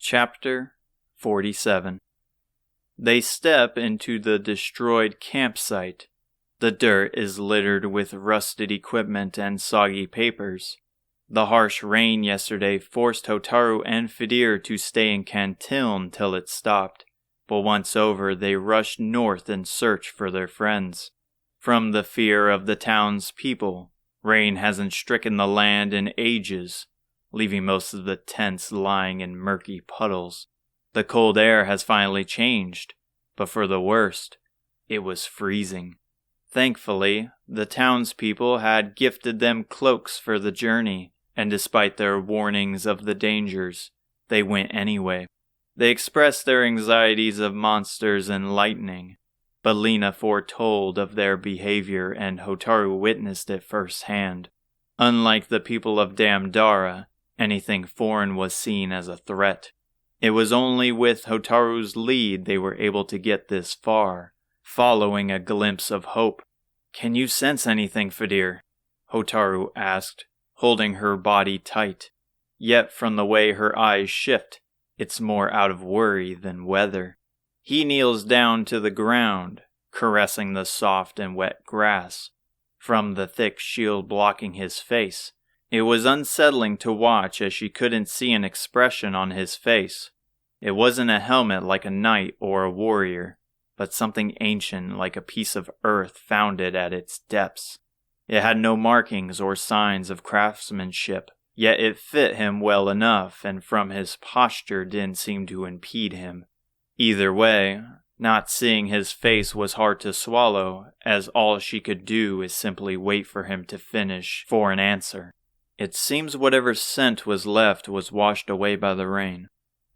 Chapter 47. They step into the destroyed campsite. The dirt is littered with rusted equipment and soggy papers. The harsh rain yesterday forced Hotaru and Fedir to stay in Cantilne till it stopped, but once over they rushed north in search for their friends. From the fear of the town's people, rain hasn't stricken the land in ages, leaving most of the tents lying in murky puddles. The cold air has finally changed, but for the worst, it was freezing. Thankfully, the townspeople had gifted them cloaks for the journey, and despite their warnings of the dangers, they went anyway. They expressed their anxieties of monsters and lightning, but Lena foretold of their behavior and Hotaru witnessed it firsthand. Unlike the people of Damdara, anything foreign was seen as a threat. It was only with Hotaru's lead they were able to get this far, following a glimpse of hope. "Can you sense anything, Fedir?" Hotaru asked, holding her body tight. Yet from the way her eyes shift, it's more out of worry than weather. He kneels down to the ground, caressing the soft and wet grass. From the thick shield blocking his face, it was unsettling to watch as she couldn't see an expression on his face. It wasn't a helmet like a knight or a warrior, but something ancient like a piece of earth founded at its depths. It had no markings or signs of craftsmanship, yet it fit him well enough and from his posture didn't seem to impede him. Either way, not seeing his face was hard to swallow, as all she could do is simply wait for him to finish for an answer. It seems whatever scent was left was washed away by the rain.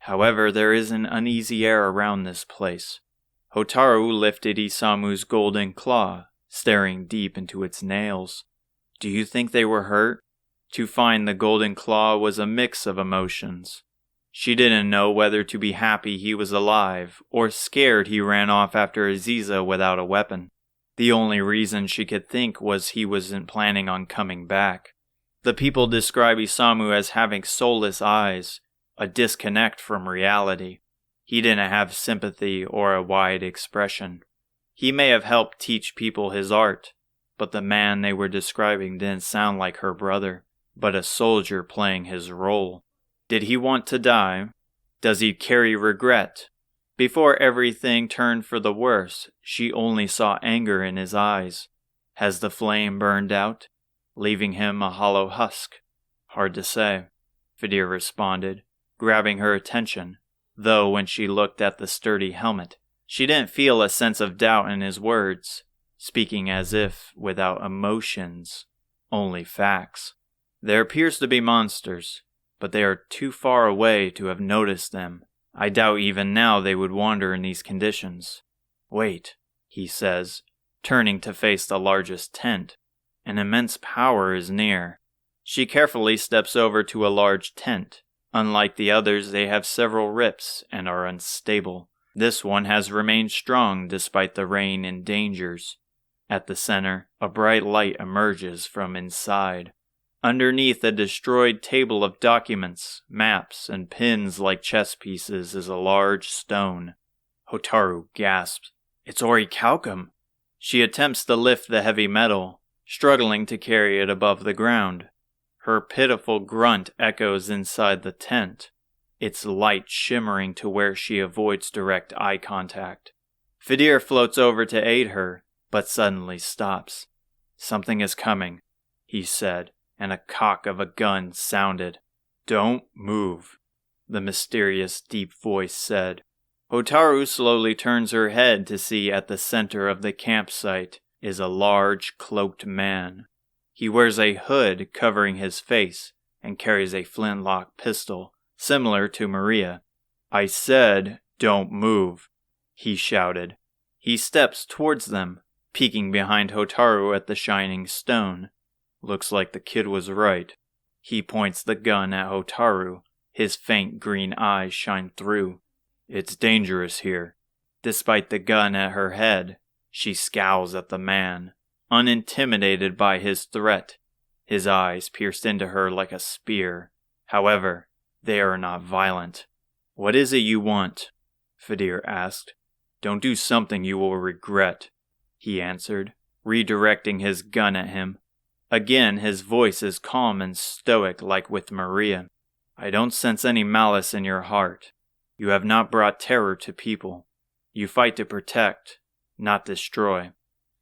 However, there is an uneasy air around this place. Hotaru lifted Isamu's golden claw, staring deep into its nails. "Do you think they were hurt?" To find the golden claw was a mix of emotions. She didn't know whether to be happy he was alive, or scared he ran off after Aziza without a weapon. The only reason she could think was he wasn't planning on coming back. The people describe Isamu as having soulless eyes, a disconnect from reality. He didn't have sympathy or a wide expression. He may have helped teach people his art, but the man they were describing didn't sound like her brother, but a soldier playing his role. Did he want to die? Does he carry regret? Before everything turned for the worse, she only saw anger in his eyes. Has the flame burned out, leaving him a hollow husk? Hard to say, Fedir responded, grabbing her attention, though when she looked at the sturdy helmet, she didn't feel a sense of doubt in his words, speaking as if without emotions, only facts. There appears to be monsters, but they are too far away to have noticed them. I doubt even now they would wander in these conditions. "Wait," he says, turning to face the largest tent. An immense power is near. She carefully steps over to a large tent. Unlike the others, they have several rips and are unstable. This one has remained strong despite the rain and dangers. At the center, a bright light emerges from inside. Underneath a destroyed table of documents, maps, and pins like chess pieces is a large stone. Hotaru gasps, "It's orichalcum!" She attempts to lift the heavy metal, struggling to carry it above the ground. Her pitiful grunt echoes inside the tent, its light shimmering to where she avoids direct eye contact. Fedir floats over to aid her, but suddenly stops. "Something is coming," he said, and a cock of a gun sounded. "Don't move," the mysterious deep voice said. Hotaru slowly turns her head to see at the center of the campsite is a large cloaked man. He wears a hood covering his face and carries a flintlock pistol, similar to Maria. "I said, don't move," he shouted. He steps towards them, peeking behind Hotaru at the shining stone. Looks like the kid was right. He points the gun at Hotaru. His faint green eyes shine through. "It's dangerous here." Despite the gun at her head, she scowls at the man, unintimidated by his threat. His eyes pierced into her like a spear. However, they are not violent. What is it you want? Fedir asked. Don't do something you will regret, he answered, redirecting his gun at him. Again, his voice is calm and stoic like with Maria. I don't sense any malice in your heart. You have not brought terror to people. You fight to protect, not destroy.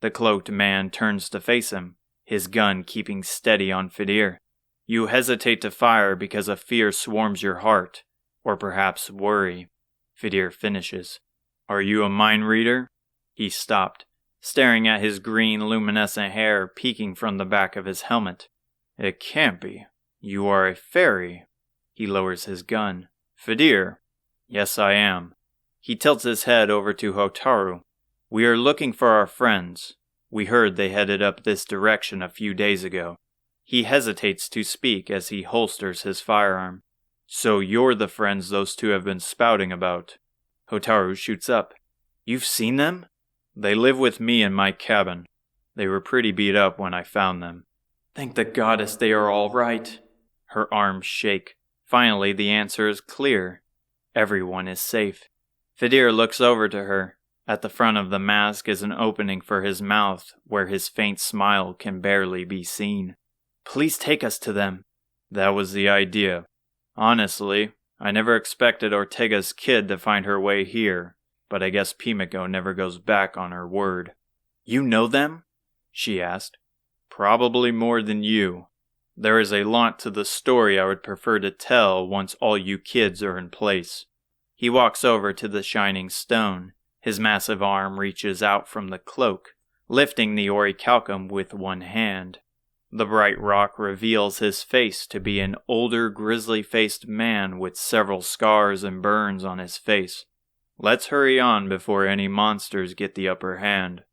The cloaked man turns to face him, his gun keeping steady on Fedir. You hesitate to fire because a fear swarms your heart, or perhaps worry. Fedir finishes. Are you a mind reader? He stopped, staring at his green luminescent hair peeking from the back of his helmet. It can't be. You are a fairy. He lowers his gun. Fedir. Yes, I am. He tilts his head over to Hotaru. We are looking for our friends. We heard they headed up this direction a few days ago. He hesitates to speak as he holsters his firearm. So you're the friends those two have been spouting about. Hotaru shoots up. You've seen them? They live with me in my cabin. They were pretty beat up when I found them. Thank the goddess they are all right. Her arms shake. Finally, the answer is clear. Everyone is safe. Fedir looks over to her. At the front of the mask is an opening for his mouth where his faint smile can barely be seen. Please take us to them. That was the idea. Honestly, I never expected Ortega's kid to find her way here, but I guess Pimiko never goes back on her word. You know them? She asked. Probably more than you. There is a lot to the story I would prefer to tell once all you kids are in place. He walks over to the shining stone. His massive arm reaches out from the cloak, lifting the orichalcum with one hand. The bright rock reveals his face to be an older, grizzly-faced man with several scars and burns on his face. Let's hurry on before any monsters get the upper hand.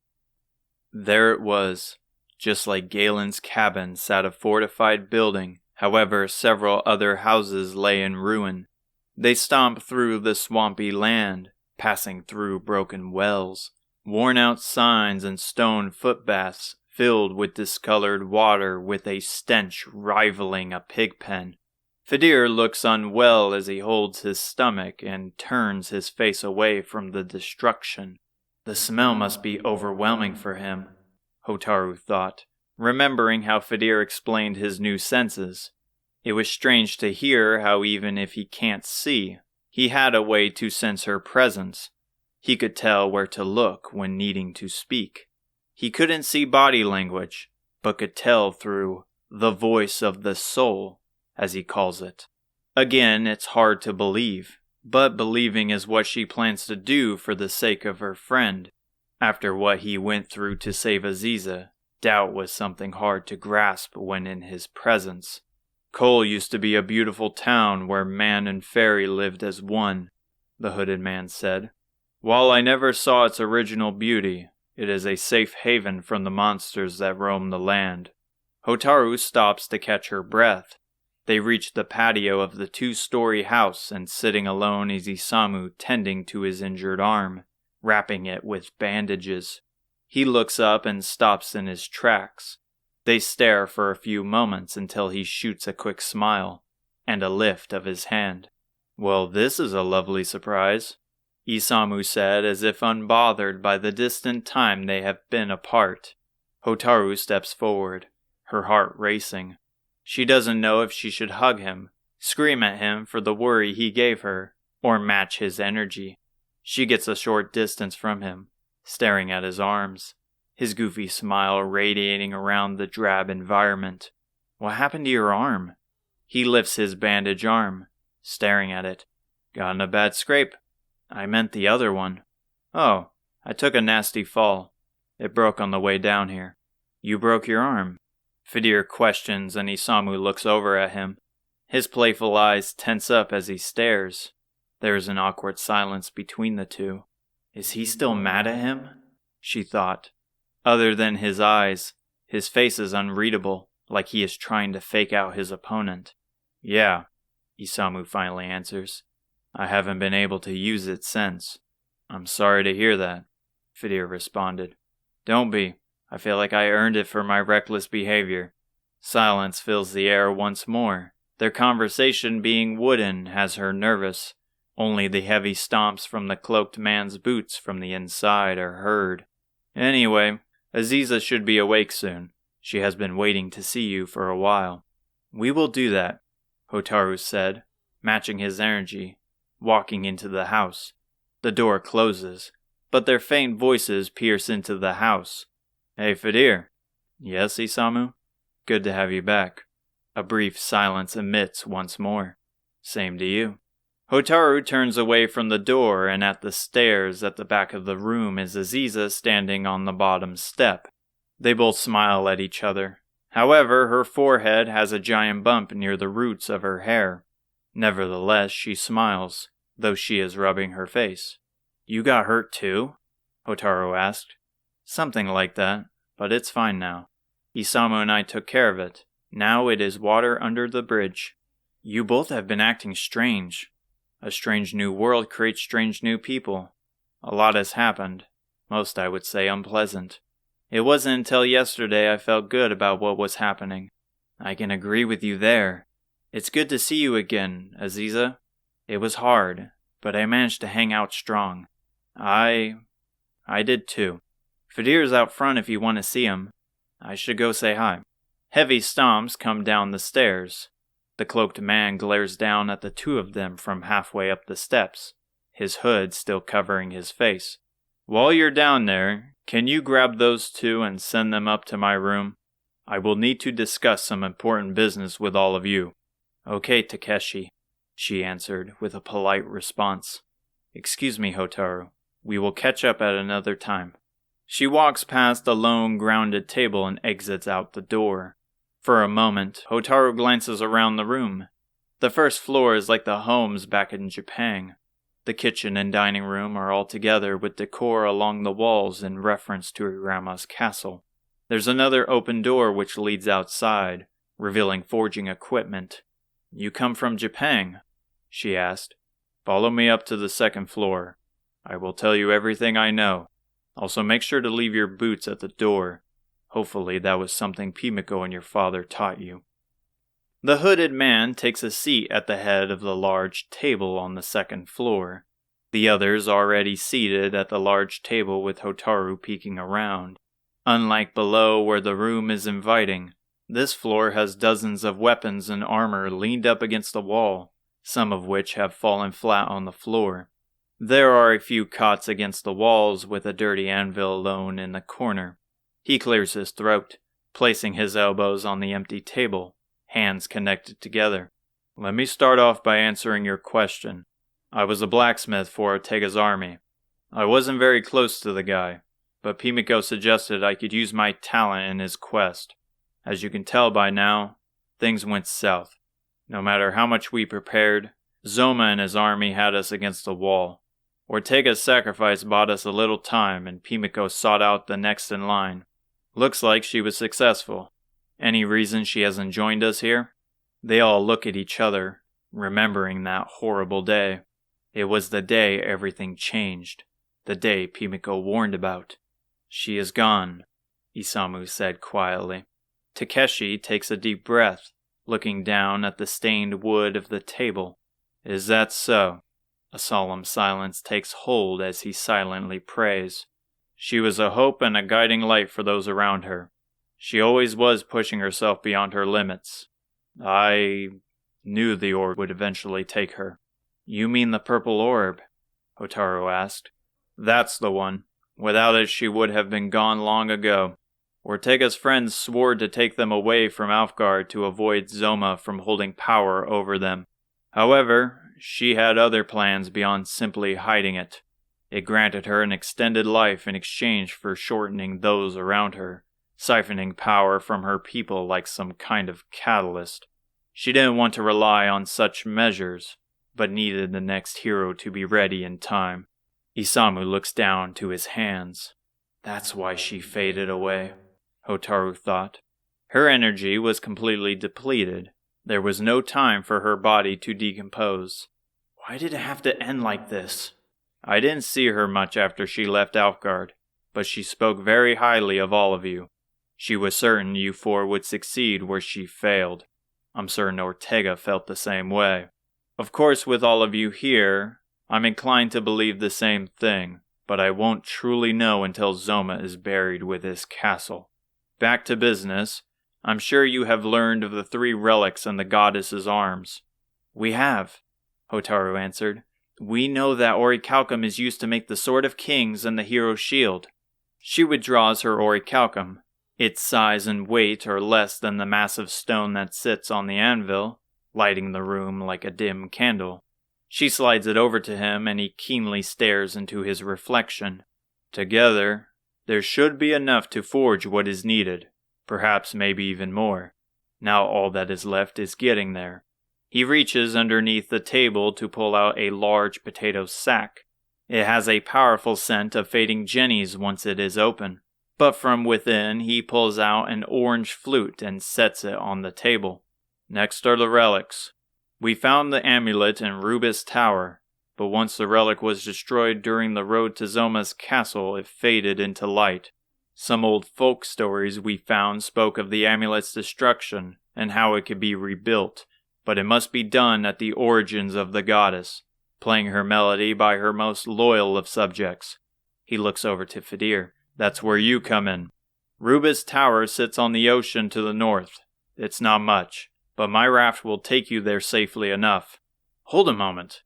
There it was. Just like Galen's cabin sat a fortified building, however, several other houses lay in ruin. They stomped through the swampy land, passing through broken wells, worn-out signs and stone footbaths filled with discolored water with a stench rivaling a pig pen. Fedir looks unwell as he holds his stomach and turns his face away from the destruction. The smell must be overwhelming for him, Hotaru thought, remembering how Fedir explained his new senses. It was strange to hear how even if he can't see, he had a way to sense her presence. He could tell where to look when needing to speak. He couldn't see body language, but could tell through the voice of the soul, as he calls it. Again, it's hard to believe, but believing is what she plans to do for the sake of her friend. After what he went through to save Aziza, doubt was something hard to grasp when in his presence. Cole used to be a beautiful town where man and fairy lived as one, the hooded man said. While I never saw its original beauty, it is a safe haven from the monsters that roam the land. Hotaru stops to catch her breath. They reach the patio of the 2-story house, and sitting alone is Isamu tending to his injured arm, wrapping it with bandages. He looks up and stops in his tracks. They stare for a few moments until he shoots a quick smile, and a lift of his hand. Well, this is a lovely surprise, Isamu said as if unbothered by the distant time they have been apart. Hotaru steps forward, her heart racing. She doesn't know if she should hug him, scream at him for the worry he gave her, or match his energy. She gets a short distance from him, staring at his arms, his goofy smile radiating around the drab environment. What happened to your arm? He lifts his bandaged arm, staring at it. Got in a bad scrape. I meant the other one. Oh, I took a nasty fall. It broke on the way down here. You broke your arm? Fedir questions and Isamu looks over at him. His playful eyes tense up as he stares. There is an awkward silence between the two. Is he still mad at him? She thought. Other than his eyes, his face is unreadable, like he is trying to fake out his opponent. Yeah, Isamu finally answers. I haven't been able to use it since. I'm sorry to hear that, Fedir responded. Don't be. I feel like I earned it for my reckless behavior. Silence fills the air once more. Their conversation being wooden has her nervous. Only the heavy stomps from the cloaked man's boots from the inside are heard. Anyway, Aziza should be awake soon. She has been waiting to see you for a while. We will do that, Hotaru said, matching his energy, walking into the house. The door closes, but their faint voices pierce into the house. Hey, Fedir. Yes, Isamu? Good to have you back. A brief silence emits once more. Same to you. Hotaru turns away from the door, and at the stairs at the back of the room is Aziza standing on the bottom step. They both smile at each other. However, her forehead has a giant bump near the roots of her hair. Nevertheless, she smiles, though she is rubbing her face. You got hurt too? Hotaru asked. Something like that, but it's fine now. Isamu and I took care of it. Now it is water under the bridge. You both have been acting strange. A strange new world creates strange new people. A lot has happened. Most, I would say, unpleasant. It wasn't until yesterday I felt good about what was happening. I can agree with you there. It's good to see you again, Aziza. It was hard, but I managed to hang out strong. I did too. Fedir's out front if you want to see him. I should go say hi. Heavy stomps come down the stairs. The cloaked man glares down at the two of them from halfway up the steps, his hood still covering his face. While you're down there, can you grab those two and send them up to my room? I will need to discuss some important business with all of you. Okay, Takeshi, she answered with a polite response. Excuse me, Hotaru. We will catch up at another time. She walks past the lone grounded table and exits out the door. For a moment, Hotaru glances around the room. The first floor is like the homes back in Japan. The kitchen and dining room are all together with decor along the walls in reference to her grandma's castle. There's another open door which leads outside, revealing forging equipment. You come from Japan? She asked. Follow me up to the second floor. I will tell you everything I know. Also make sure to leave your boots at the door. Hopefully that was something Pimiko and your father taught you. The hooded man takes a seat at the head of the large table on the second floor. The others already seated at the large table with Hotaru peeking around. Unlike below where the room is inviting, this floor has dozens of weapons and armor leaned up against the wall, some of which have fallen flat on the floor. There are a few cots against the walls with a dirty anvil alone in the corner. He clears his throat, placing his elbows on the empty table, hands connected together. Let me start off by answering your question. I was a blacksmith for Ortega's army. I wasn't very close to the guy, but Pimiko suggested I could use my talent in his quest. As you can tell by now, things went south. No matter how much we prepared, Zoma and his army had us against the wall. Ortega's sacrifice bought us a little time, and Pimiko sought out the next in line. Looks like she was successful. Any reason she hasn't joined us here? They all look at each other, remembering that horrible day. It was the day everything changed. The day Pimiko warned about. She is gone, Isamu said quietly. Takeshi takes a deep breath, looking down at the stained wood of the table. Is that so? A solemn silence takes hold as he silently prays. She was a hope and a guiding light for those around her. She always was pushing herself beyond her limits. I knew the orb would eventually take her. You mean the purple orb? Hotaru asked. That's the one. Without it she would have been gone long ago. Ortega's friends swore to take them away from Alfgard to avoid Zoma from holding power over them. However, she had other plans beyond simply hiding it. It granted her an extended life in exchange for shortening those around her, siphoning power from her people like some kind of catalyst. She didn't want to rely on such measures, but needed the next hero to be ready in time. Isamu looks down to his hands. That's why she faded away, Hotaru thought. Her energy was completely depleted. There was no time for her body to decompose. Why did it have to end like this? I didn't see her much after she left Alfgard, but she spoke very highly of all of you. She was certain you four would succeed where she failed. I'm certain Ortega felt the same way. Of course, with all of you here, I'm inclined to believe the same thing, but I won't truly know until Zoma is buried with his castle. Back to business. I'm sure you have learned of the 3 relics in the goddess's arms. We have, Hotaru answered. We know that orichalcum is used to make the Sword of Kings and the Hero's Shield. She withdraws her orichalcum. Its size and weight are less than the massive stone that sits on the anvil, lighting the room like a dim candle. She slides it over to him, and he keenly stares into his reflection. Together, there should be enough to forge what is needed, perhaps maybe even more. Now all that is left is getting there. He reaches underneath the table to pull out a large potato sack. It has a powerful scent of fading jennies once it is open, but from within he pulls out an orange flute and sets it on the table. Next are the relics. We found the amulet in Rubis Tower, but once the relic was destroyed during the road to Zoma's castle, it faded into light. Some old folk stories we found spoke of the amulet's destruction and how it could be rebuilt, but it must be done at the origins of the goddess, playing her melody by her most loyal of subjects. He looks over to Fedir. That's where you come in. Rubis Tower sits on the ocean to the north. It's not much, but my raft will take you there safely enough. Hold a moment,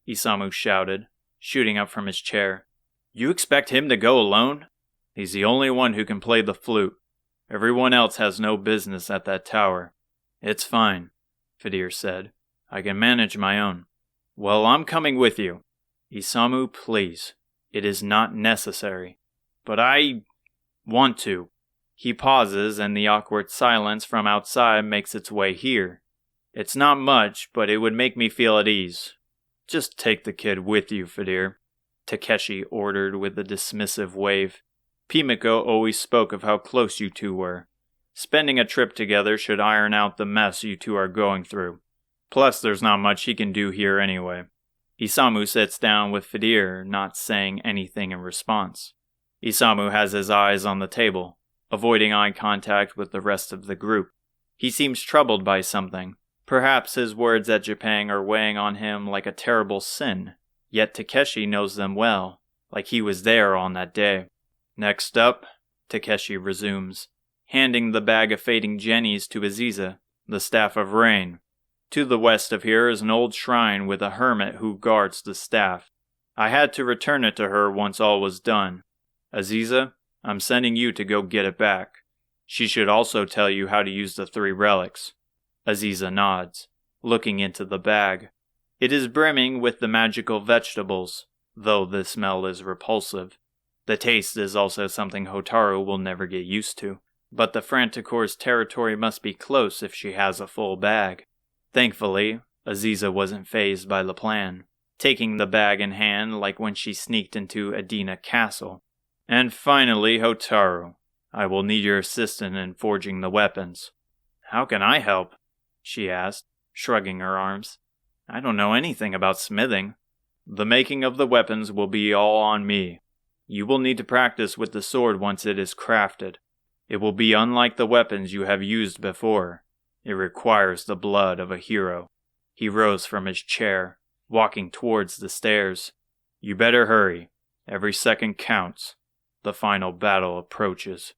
Isamu shouted, shooting up from his chair. You expect him to go alone? He's the only one who can play the flute. Everyone else has no business at that tower. It's fine, Fedir said. I can manage my own. Well, I'm coming with you. Isamu, please. It is not necessary. But I want to. He pauses, and the awkward silence from outside makes its way here. It's not much, but it would make me feel at ease. Just take the kid with you, Fedir, Takeshi ordered with a dismissive wave. Pimiko always spoke of how close you two were. Spending a trip together should iron out the mess you two are going through. Plus, there's not much he can do here anyway. Isamu sits down with Fedir, not saying anything in response. Isamu has his eyes on the table, avoiding eye contact with the rest of the group. He seems troubled by something. Perhaps his words at Japan are weighing on him like a terrible sin, yet Takeshi knows them well, like he was there on that day. Next up, Takeshi resumes, handing the bag of fading jennies to Aziza, the Staff of Rain. To the west of here is an old shrine with a hermit who guards the staff. I had to return it to her once all was done. Aziza, I'm sending you to go get it back. She should also tell you how to use the 3 relics. Aziza nods, looking into the bag. It is brimming with the magical vegetables, though the smell is repulsive. The taste is also something Hotaru will never get used to, but the Franticore's territory must be close if she has a full bag. Thankfully, Aziza wasn't fazed by the plan, taking the bag in hand like when she sneaked into Adina Castle. And finally, Hotaru, I will need your assistance in forging the weapons. How can I help? She asked, shrugging her arms. I don't know anything about smithing. The making of the weapons will be all on me. You will need to practice with the sword once it is crafted. It will be unlike the weapons you have used before. It requires the blood of a hero. He rose from his chair, walking towards the stairs. You better hurry. Every second counts. The final battle approaches.